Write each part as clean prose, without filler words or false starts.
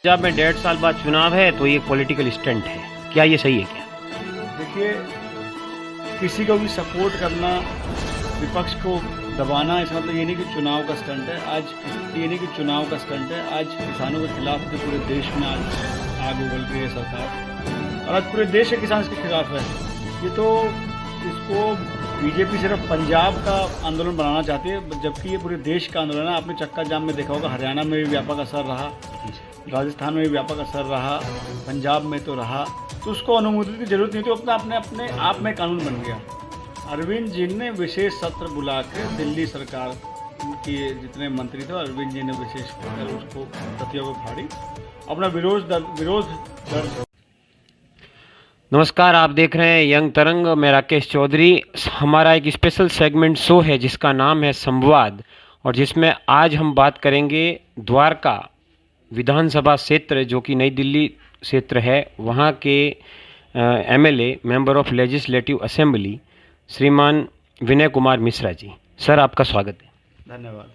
पंजाब में 1.5 साल बाद चुनाव है तो ये पॉलिटिकल स्टंट है, क्या ये सही है क्या? देखिए, किसी को भी सपोर्ट करना, विपक्ष को दबाना, इसका मतलब ये नहीं कि चुनाव का स्टंट है। आज ये नहीं कि चुनाव का स्टंट है। आज किसानों के खिलाफ जो पूरे देश में आज आग उगल रही है सरकार, और आज पूरे देश के किसान इसके खिलाफ है। ये तो इसको बीजेपी सिर्फ पंजाब का आंदोलन बनाना चाहती है, जबकि ये पूरे देश का आंदोलन है। आपने चक्का जाम में देखा होगा, हरियाणा में भी व्यापक असर रहा, राजस्थान में भी व्यापक असर रहा, पंजाब में तो रहा। तो उसको अनुमोदन की जरूरत नहीं थी, अपना अपने आप में कानून बन गया। अरविंद जी ने विशेष सत्र बुला के दिल्ली सरकार के जितने मंत्री थे, अरविंद जी ने विशेष कर उसको प्रतियों को फाड़ी, अपना विरोध दर्ज। नमस्कार, आप देख रहे हैं यंग तरंग। मैं राकेश चौधरी। हमारा एक स्पेशल सेगमेंट शो है जिसका नाम है संवाद, और जिसमें आज हम बात करेंगे द्वारका विधानसभा क्षेत्र, जो कि नई दिल्ली क्षेत्र है, वहाँ के MLA, member of legislative assembly, श्रीमान विनय कुमार मिश्रा जी। सर, आपका स्वागत है। धन्यवाद।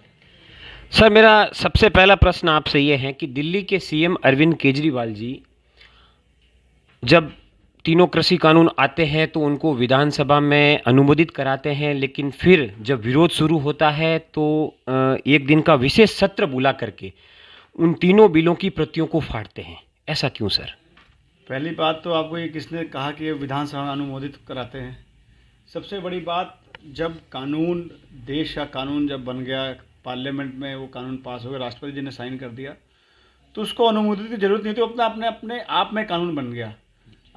सर, मेरा सबसे पहला प्रश्न आपसे ये है कि दिल्ली के सीएम अरविंद केजरीवाल जी जब तीनों कृषि कानून आते हैं तो उनको विधानसभा में अनुमोदित कराते हैं, लेकिन फिर जब विरोध शुरू होता है तो एक दिन का विशेष सत्र बुला करके उन तीनों बिलों की प्रतियों को फाड़ते हैं। ऐसा क्यों सर? पहली बात तो आपको ये किसने कहा कि ये विधानसभा में अनुमोदित कराते हैं? सबसे बड़ी बात, जब कानून, देश का कानून जब बन गया, पार्लियामेंट में वो कानून पास हो गया, राष्ट्रपति जी ने साइन कर दिया, तो उसको अनुमोदित की जरूरत नहीं थी, अपना अपने आप में कानून बन गया।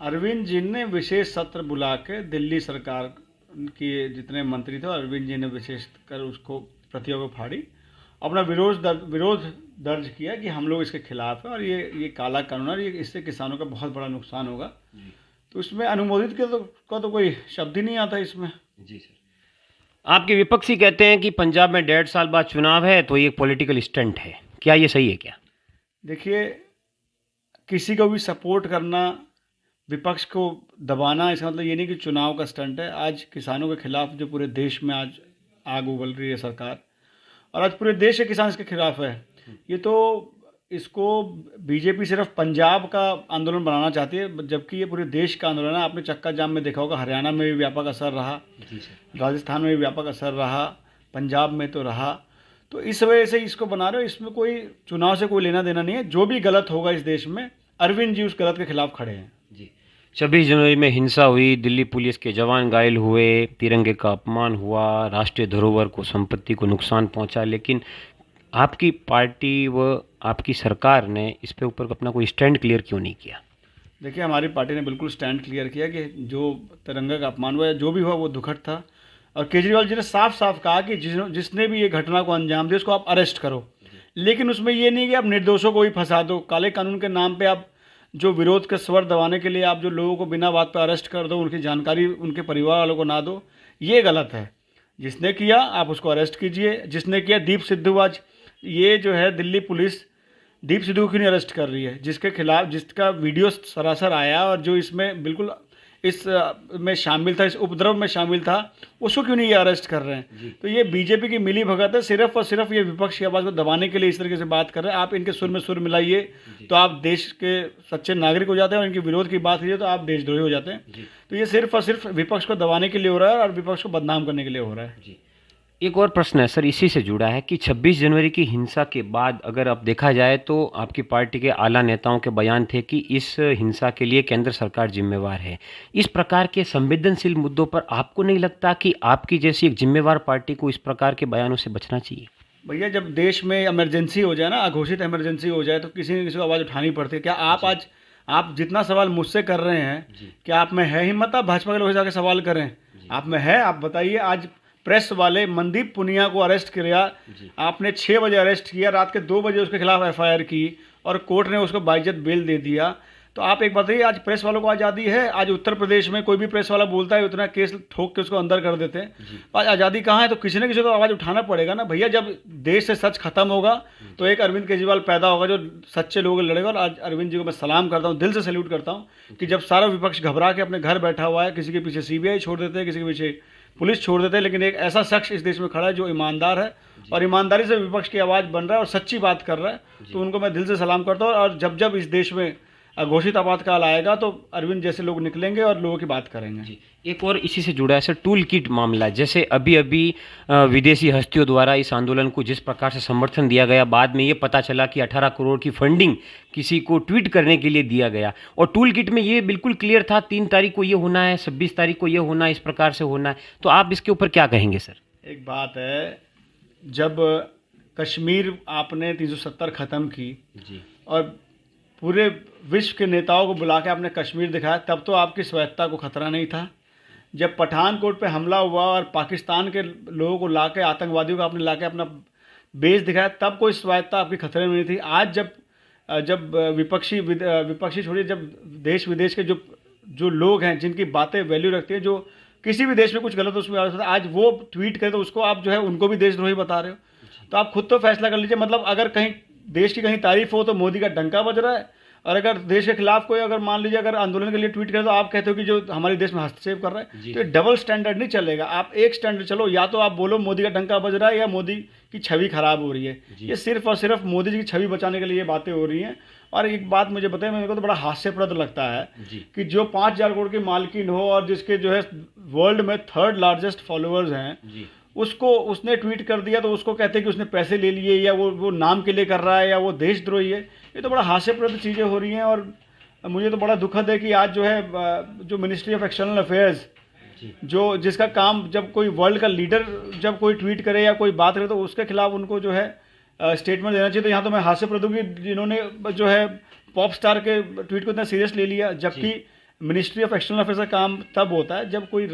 अरविंद जी ने विशेष सत्र बुला के दिल्ली सरकार के जितने मंत्री थे, अरविंद जी ने विशेष कर उसको प्रतियों को फाड़ी, अपना विरोध दर्ज किया कि हम लोग इसके खिलाफ है और ये काला कानून है, ये इससे किसानों का बहुत बड़ा नुकसान होगा। तो इसमें अनुमोदित का तो कोई शब्द ही नहीं आता इसमें। जी सर। आपके विपक्षी कहते हैं कि पंजाब में 1.5 साल बाद चुनाव है तो ये पॉलिटिकल स्टंट है, क्या ये सही है क्या? देखिए, किसी को भी सपोर्ट करना, विपक्ष को दबाना, इसका मतलब ये नहीं कि चुनाव का स्टंट है। आज किसानों के खिलाफ जो पूरे देश में आज आग उगल रही है सरकार, और आज पूरे देश के किसान इसके खिलाफ है। ये तो इसको बीजेपी सिर्फ पंजाब का आंदोलन बनाना चाहती है, जबकि ये पूरे देश का आंदोलन है। आपने चक्का जाम में देखा होगा, हरियाणा में भी व्यापक असर रहा, राजस्थान में भी व्यापक असर रहा, पंजाब में तो रहा। तो इस वजह से इसको बना रहे हो। इसमें कोई चुनाव से कोई लेना देना नहीं है। जो भी गलत होगा इस देश में, अरविंद जी उस गलत के खिलाफ खड़े हैं। जी। 26 जनवरी में हिंसा हुई, दिल्ली पुलिस के जवान घायल हुए, तिरंगे का अपमान हुआ, राष्ट्रीय धरोहर को, संपत्ति को नुकसान पहुंचा, लेकिन आपकी पार्टी व आपकी सरकार ने इस पे ऊपर अपना कोई स्टैंड क्लियर क्यों नहीं किया? देखिए, हमारी पार्टी ने बिल्कुल स्टैंड क्लियर किया कि जो तिरंगा का अपमान हुआ, जो भी हुआ वो दुखद था। और केजरीवाल जी ने साफ साफ कहा कि जिसने भी ये घटना को अंजाम दिया उसको आप अरेस्ट करो। लेकिन उसमें ये नहीं कि आप निर्दोषों को ही फंसा दो। काले कानून के नाम पे आप जो विरोध के स्वर दबाने के लिए आप जो लोगों को बिना बात पर अरेस्ट कर दो, उनकी जानकारी उनके परिवार वालों को ना दो, ये गलत है। जिसने किया आप उसको अरेस्ट कीजिए। जिसने किया, दीप सिद्धू, आज ये जो है दिल्ली पुलिस दीप सिद्धू को क्यों नहीं अरेस्ट कर रही है? जिसके खिलाफ, जिसका वीडियो सरासर आया और जो इसमें बिल्कुल इस में शामिल था, इस उपद्रव में शामिल था, उसको क्यों नहीं ये अरेस्ट कर रहे हैं? तो ये बीजेपी की मिली भगत है। सिर्फ और सिर्फ ये विपक्ष की आवाज़ को दबाने के लिए इस तरीके से बात कर रहे हैं। आप इनके सुर में सुर मिलाइए तो आप देश के सच्चे नागरिक हो जाते हैं, और इनके विरोध की बात कीजिए तो आप देशद्रोही हो जाते हैं। तो ये सिर्फ और सिर्फ विपक्ष को दबाने के लिए हो रहा है और विपक्ष को बदनाम करने के लिए हो रहा है। एक और प्रश्न है सर, इसी से जुड़ा है कि 26 जनवरी की हिंसा के बाद अगर अब देखा जाए तो आपकी पार्टी के आला नेताओं के बयान थे कि इस हिंसा के लिए केंद्र सरकार जिम्मेवार है। इस प्रकार के संवेदनशील मुद्दों पर आपको नहीं लगता कि आपकी जैसी एक जिम्मेवार पार्टी को इस प्रकार के बयानों से बचना चाहिए? भैया, जब देश में इमरजेंसी हो जाए ना, अघोषित इमरजेंसी हो जाए, तो किसी न किसी को आवाज़ उठानी पड़ती है। क्या आप जितना सवाल मुझसे कर रहे हैं, क्या आप में है हिम्मत? आप भाजपा के लोग जाके सवाल करें। आप में है? आप बताइए। आज प्रेस वाले मनदीप पुनिया को अरेस्ट किया, आपने 6 बजे अरेस्ट किया, रात के 2 बजे उसके खिलाफ एफआईआर की और कोर्ट ने उसको बाइज्जत बेल दे दिया। तो आप एक बताइए, आज प्रेस वालों को आज़ादी है? आज उत्तर प्रदेश में कोई भी प्रेस वाला बोलता है, उतना केस ठोक के उसको अंदर कर देते हैं। आज आज़ादी कहाँ है? तो किसी न किसी को आवाज़ उठाना पड़ेगा ना भैया। जब देश से सच खत्म होगा तो एक अरविंद केजरीवाल पैदा होगा जो सच्चे लोगों लड़ेगा। और आज अरविंद जी को मैं सलाम करता हूँ, दिल से सैल्यूट करता हूँ कि जब सारा विपक्ष घबरा के अपने घर बैठा हुआ है, किसी के पीछे सीबीआई छोड़ देते हैं, किसी के पीछे पुलिस छोड़ देते हैं, लेकिन एक ऐसा शख्स इस देश में खड़ा है जो ईमानदार है और ईमानदारी से विपक्ष की आवाज़ बन रहा है और सच्ची बात कर रहा है, तो उनको मैं दिल से सलाम करता हूँ। और जब जब इस देश में घोषित आपातकाल आएगा तो अरविंद जैसे लोग निकलेंगे और लोगों की बात करेंगे। जी, एक और इसी से जुड़ा है सर, टूल किट मामला। जैसे अभी अभी विदेशी हस्तियों द्वारा इस आंदोलन को जिस प्रकार से समर्थन दिया गया, बाद में ये पता चला कि 18 करोड़ की फंडिंग किसी को ट्वीट करने के लिए दिया गया, और टूल किट में ये बिल्कुल क्लियर था 3 तारीख को ये होना है, 26 तारीख को ये होना है, इस प्रकार से होना है। तो आप इसके ऊपर क्या कहेंगे सर? एक बात है, जब कश्मीर आपने 370 ख़त्म की जी, और पूरे विश्व के नेताओं को बुला के आपने कश्मीर दिखाया, तब तो आपकी स्वायत्ता को खतरा नहीं था। जब पठानकोट पे हमला हुआ और पाकिस्तान के लोगों को लाके, आतंकवादियों को आपने लाके अपना बेस दिखाया, तब कोई स्वायत्ता आपकी खतरे में नहीं थी। आज जब विपक्षी छोड़िए, जब देश विदेश के जो लोग हैं जिनकी बातें वैल्यू रखती है, जो किसी भी देश में कुछ गलत हो उसमें आज वो ट्वीट करे तो उसको आप जो है उनको भी देशद्रोही बता रहे हो। तो आप खुद तो फैसला कर लीजिए। मतलब अगर कहीं देश की कहीं तारीफ हो तो मोदी का डंका बज रहा है, और अगर देश के खिलाफ कोई अगर मान लीजिए अगर आंदोलन के लिए ट्वीट करे तो आप कहते हो कि जो हमारे देश में हस्तक्षेप कर रहा है। तो ये डबल स्टैंडर्ड नहीं चलेगा। आप एक स्टैंडर्ड चलो, या तो आप बोलो मोदी का डंका बज रहा है या मोदी की छवि खराब हो रही है। ये सिर्फ और सिर्फ मोदी जी की छवि बचाने के लिए ये बातें हो रही हैं। और एक बात मुझे बताइए, मेरे को तो बड़ा हास्यप्रद लगता है कि जो 5,000 करोड़ की मालकिन हो और जिसके जो है वर्ल्ड में 3rd लार्जेस्ट फॉलोअर्स हैं, उसको उसने ट्वीट कर दिया तो उसको कहते हैं कि उसने पैसे ले लिए, या वो नाम के लिए कर रहा है, या वो देशद्रोही है। ये तो बड़ा हास्यप्रद चीज़ें हो रही हैं। और मुझे तो बड़ा दुखद है कि आज जो है जो मिनिस्ट्री ऑफ एक्सटर्नल अफेयर्स, जो जिसका काम, जब कोई वर्ल्ड का लीडर जब कोई ट्वीट करे या कोई बात करे तो उसके खिलाफ उनको जो है स्टेटमेंट देना चाहिए। तो यहाँ तो मैं हास्य प्रद हूँ कि जिन्होंने जो है पॉप स्टार के ट्वीट को इतना सीरियस ले लिया, जबकि मिनिस्ट्री ऑफ एक्सटर्नल अफेयर्स का काम तब होता है जब कोई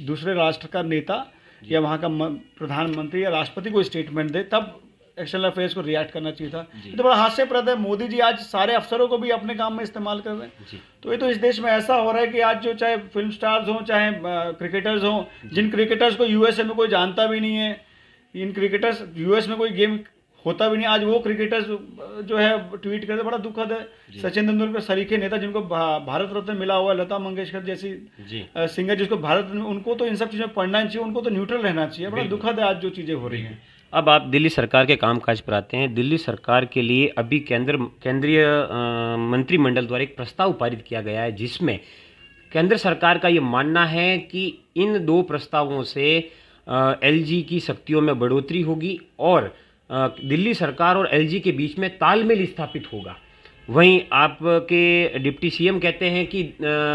दूसरे राष्ट्र का नेता या वहाँ का प्रधानमंत्री या राष्ट्रपति कोई स्टेटमेंट दे, तब एक्सटर्नल अफेयर्स को रिएक्ट करना चाहिए था। तो बड़ा हास्यप्रद है, मोदी जी आज सारे अफसरों को भी अपने काम में इस्तेमाल कर रहे हैं। तो ये तो इस देश में ऐसा हो रहा है कि आज जो चाहे फिल्म स्टार्स हों, चाहे क्रिकेटर्स हों, जिन क्रिकेटर्स को यूएसए में कोई जानता भी नहीं है, इन क्रिकेटर्स यूएस में कोई गेम होता भी नहीं, आज वो क्रिकेटर्स जो है ट्वीट करते, बड़ा दुखद है। सचिन तेंदुलकर सरीखे नेता जिनको भारत रत्न मिला हुआ, लता मंगेशकर जैसी सिंगर जिसको भारत, उनको तो इन सब चीज़ों में पढ़ना चाहिए, उनको तो न्यूट्रल रहना चाहिए। बड़ा दुखद है आज जो चीज़ें हो रही हैं। अब आप दिल्ली सरकार के कामकाज पर आते हैं। दिल्ली सरकार के लिए अभी केंद्रीय मंत्रिमंडल द्वारा एक प्रस्ताव पारित किया गया है, जिसमें केंद्र सरकार का ये मानना है कि इन 2 प्रस्तावों से एलजी की शक्तियों में बढ़ोतरी होगी और दिल्ली सरकार और एलजी के बीच में तालमेल स्थापित होगा। वहीं आपके डिप्टी सीएम कहते हैं कि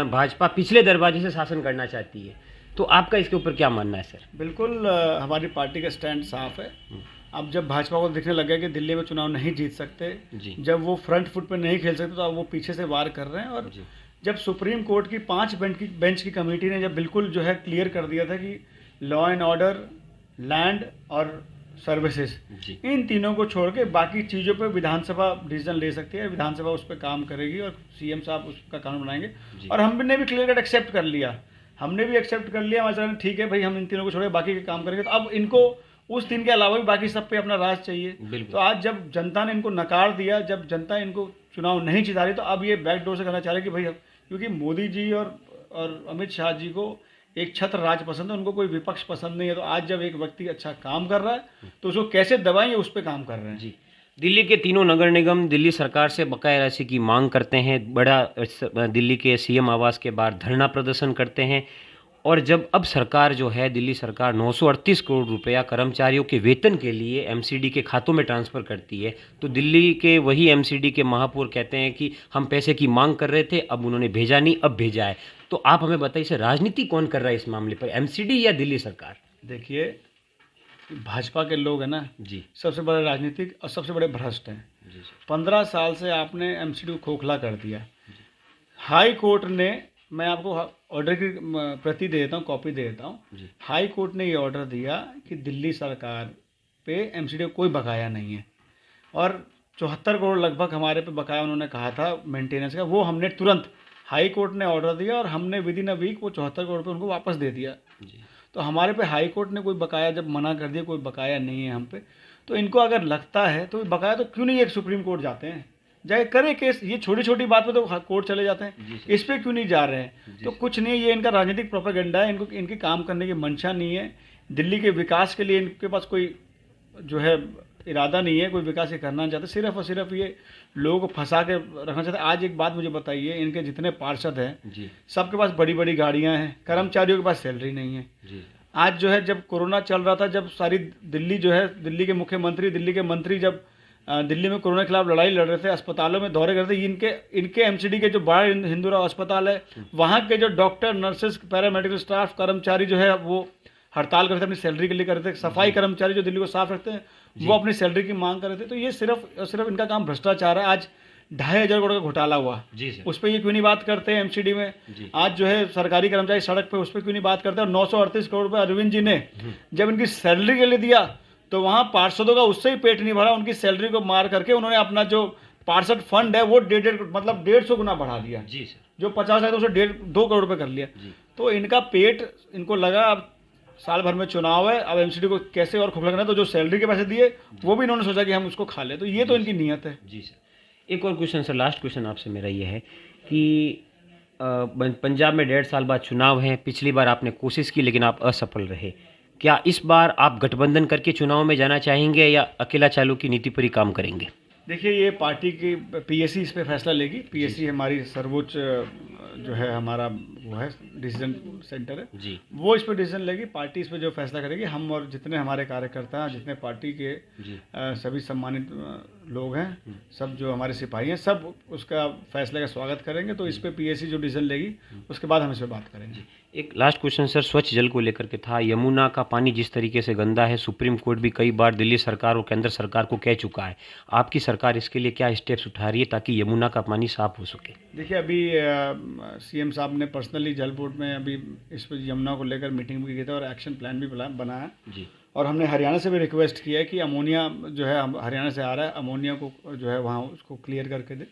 भाजपा पिछले दरवाजे से शासन करना चाहती है। तो आपका इसके ऊपर क्या मानना है सर? बिल्कुल, हमारी पार्टी का स्टैंड साफ है। अब जब भाजपा को दिखने लग गया कि दिल्ली में चुनाव नहीं जीत सकते, जब वो फ्रंट फुट पे नहीं खेल सकते, तो अब वो पीछे से वार कर रहे हैं। और जब सुप्रीम कोर्ट की 5 बेंच की कमेटी ने जब बिल्कुल जो है क्लियर कर दिया था कि लॉ एंड ऑर्डर, लैंड और सर्विसेज, इन तीनों को छोड़ के बाकी चीज़ों पे विधानसभा डिसीजन ले सकती है, विधानसभा उस पर काम करेगी और सीएम साहब उसका कानून बनाएंगे। और हमने भी क्लियर कट एक्सेप्ट कर लिया, हमारे ठीक है भाई, हम इन तीनों को छोड़े बाकी के काम करेंगे। तो अब इनको उस 3 के अलावा भी बाकी सब पे अपना राज चाहिए। तो आज जब जनता ने इनको नकार दिया, जब जनता इनको चुनाव नहीं जिता रही, तो अब ये बैकडोर से करना चाह रहे कि भाई, क्योंकि मोदी जी और अमित शाह जी को एक छत्र राज पसंद है, उनको कोई विपक्ष पसंद नहीं है। तो आज जब एक व्यक्ति अच्छा काम कर रहा है तो उसको कैसे दबाएं, उस पर काम कर रहे हैं। दिल्ली के तीनों नगर निगम दिल्ली सरकार से बकाया राशि की मांग करते हैं। दिल्ली के सीएम आवास के बाहर धरना प्रदर्शन करते हैं। और जब अब सरकार जो है, दिल्ली सरकार 938 करोड़ रुपया कर्मचारियों के वेतन के लिए एमसीडी के खातों में ट्रांसफ़र करती है, तो दिल्ली के वही एमसीडी के महापौर कहते हैं कि हम पैसे की मांग कर रहे थे, अब उन्होंने भेजा नहीं, अब भेजा है। तो आप हमें बताइए सर, राजनीति कौन कर रहा है इस मामले पर, एमसीडी या दिल्ली सरकार? देखिए, भाजपा के लोग हैं ना जी, सबसे बड़े राजनीतिक और सबसे बड़े भ्रष्ट हैं। 15 साल से आपने एमसीडी को खोखला कर दिया। हाई कोर्ट ने, मैं आपको ऑर्डर की प्रति दे देता हूँ, कॉपी दे देता हूँ। हाई कोर्ट ने ये ऑर्डर दिया कि दिल्ली सरकार पे एमसीडी कोई बकाया नहीं है, और 74 करोड़ लगभग हमारे पे बकाया उन्होंने कहा था मेंटेनेंस का, वो हमने तुरंत, हाई कोर्ट ने ऑर्डर दिया और हमने विद इन अ वीक वो 74 करोड़ रुपये उनको वापस दे दिया। तो हमारे पे हाई कोर्ट ने कोई बकाया जब मना कर दिया, कोई बकाया नहीं है हम पे, तो इनको अगर लगता है तो बकाया तो क्यों नहीं एक सुप्रीम कोर्ट जाते हैं, जाए करे केस। ये छोटी छोटी बात पे तो कोर्ट चले जाते हैं, इस पे क्यों नहीं जा रहे हैं? तो कुछ नहीं, ये इनका राजनीतिक प्रोपेगेंडा है, इनको इनकी काम करने की मंशा नहीं है। दिल्ली के विकास के लिए इनके पास कोई जो है इरादा नहीं है, कोई विकास ये करना नहीं चाहते, सिर्फ और सिर्फ ये लोगों को फंसा के रखना चाहते हैं। आज एक बात मुझे बताइए, इनके जितने पार्षद हैं सबके पास बड़ी बड़ी गाड़ियां हैं, कर्मचारियों के पास सैलरी नहीं है। आज जो है जब कोरोना चल रहा था, जब सारी दिल्ली जो है, दिल्ली के मुख्यमंत्री, दिल्ली के मंत्री जब दिल्ली में कोरोना के खिलाफ लड़ाई लड़ रहे थे, अस्पतालों में दौरे कर रहे थे, इनके एमसीडी के जो बड़ा हिंदूराव अस्पताल है, वहाँ के जो डॉक्टर, नर्सेज, पैरामेडिकल स्टाफ, कर्मचारी जो है वो हड़ताल करते थे, अपनी सैलरी के लिए करते थे। सफाई कर्मचारी जो दिल्ली को साफ रखते हैं वो अपनी सैलरी की मांग कर रहे थे। तो ये सिर्फ इनका काम भ्रष्टाचार है। आज 2,500 करोड़ का घोटाला हुआ, उस पर ये क्यों नहीं बात करते हैं एमसीडी में? आज जो है सरकारी कर्मचारी सड़क पे, उस पर क्यों नहीं बात करते? और 938 करोड़ रुपये अरविंद जी ने जब इनकी सैलरी के लिए दिया तो वहाँ पार्षदों का उससे ही पेट नहीं भरा, उनकी सैलरी को मार करके उन्होंने अपना जो पार्षद फंड है वो 150 गुना बढ़ा दिया। जो 50 है तो उसे 2 करोड़ रुपये कर लिया। तो इनका पेट, इनको लगा अब साल भर में चुनाव है, अब एमसीडी को कैसे और खोखला करना है, तो जो सैलरी के पैसे दिए वो भी इन्होंने सोचा कि हम उसको खा लें। तो ये तो इनकी नीयत है। जी सर, एक और क्वेश्चन सर, लास्ट क्वेश्चन आपसे मेरा ये है कि पंजाब में 1.5 साल बाद चुनाव हैं, पिछली बार आपने कोशिश की लेकिन आप असफल रहे, क्या इस बार आप गठबंधन करके चुनाव में जाना चाहेंगे या अकेला चालू की नीति पर ही काम करेंगे? देखिए, ये पार्टी की पीएससी इस पे फैसला लेगी। पीएससी हमारी सर्वोच्च जो है हमारा वो है डिसीजन सेंटर है जी, वो इस पर डिसीजन लेगी। पार्टी इस पर जो फैसला करेगी, हम और जितने हमारे कार्यकर्ता हैं, जितने पार्टी के सभी सम्मानित लोग हैं, सब जो हमारे सिपाही हैं, सब उसका फैसले का स्वागत करेंगे। तो इस पर पीएससी जो डिसीजन लेगी उसके बाद हम इस पर बात करेंगे। एक लास्ट क्वेश्चन सर, स्वच्छ जल को लेकर के था। यमुना का पानी जिस तरीके से गंदा है, सुप्रीम कोर्ट भी कई बार दिल्ली सरकार और केंद्र सरकार को कह चुका है, आपकी सरकार इसके लिए क्या स्टेप्स उठा रही है ताकि यमुना का पानी साफ हो सके? देखिए, अभी सीएम साहब ने पर्सनली जल बोर्ड में अभी इस पर यमुना को लेकर मीटिंग भी की थी और एक्शन प्लान भी बनाया जी। और हमने हरियाणा से भी रिक्वेस्ट किया है कि अमोनिया जो है हरियाणा से आ रहा है, अमोनिया को जो है वहाँ उसको क्लियर करके दे।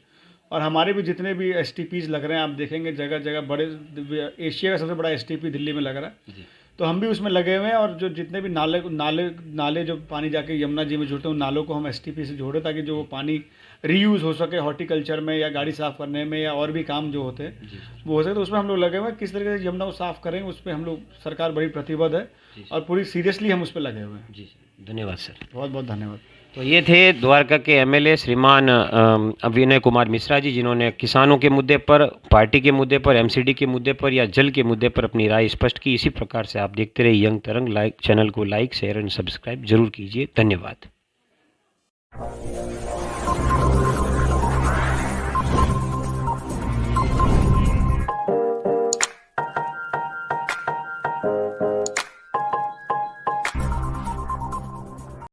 और हमारे भी जितने भी एसटीपीज लग रहे हैं, आप देखेंगे जगह जगह बड़े, एशिया का सबसे बड़ा एसटीपी दिल्ली में लग रहा है, तो हम भी उसमें लगे हुए हैं। और जो जितने भी नाले जो पानी जाके यमुना जी में जुड़ते हैं, उन नालों को हम एसटीपी से जोड़े ताकि जो वो पानी रीयूज़ हो सके, हॉर्टिकल्चर में या गाड़ी साफ़ करने में या और भी काम जो होते हैं वो हो सके। तो उसमें हम लोग लगे हुए हैं, किस तरीके से यमुना को साफ़ करेंगे उस पर हम लोग, सरकार बड़ी प्रतिबद्ध है और पूरी सीरियसली हम उस पर लगे हुए हैं। जी, धन्यवाद सर, बहुत बहुत धन्यवाद। तो ये थे द्वारका के एमएलए श्रीमान विनय कुमार मिश्रा जी, जिन्होंने किसानों के मुद्दे पर, पार्टी के मुद्दे पर, एमसीडी के मुद्दे पर या जल के मुद्दे पर अपनी राय स्पष्ट की। इसी प्रकार से आप देखते रहिए यंग तरंग। चैनल को लाइक, शेयर एंड सब्सक्राइब जरूर कीजिए। धन्यवाद।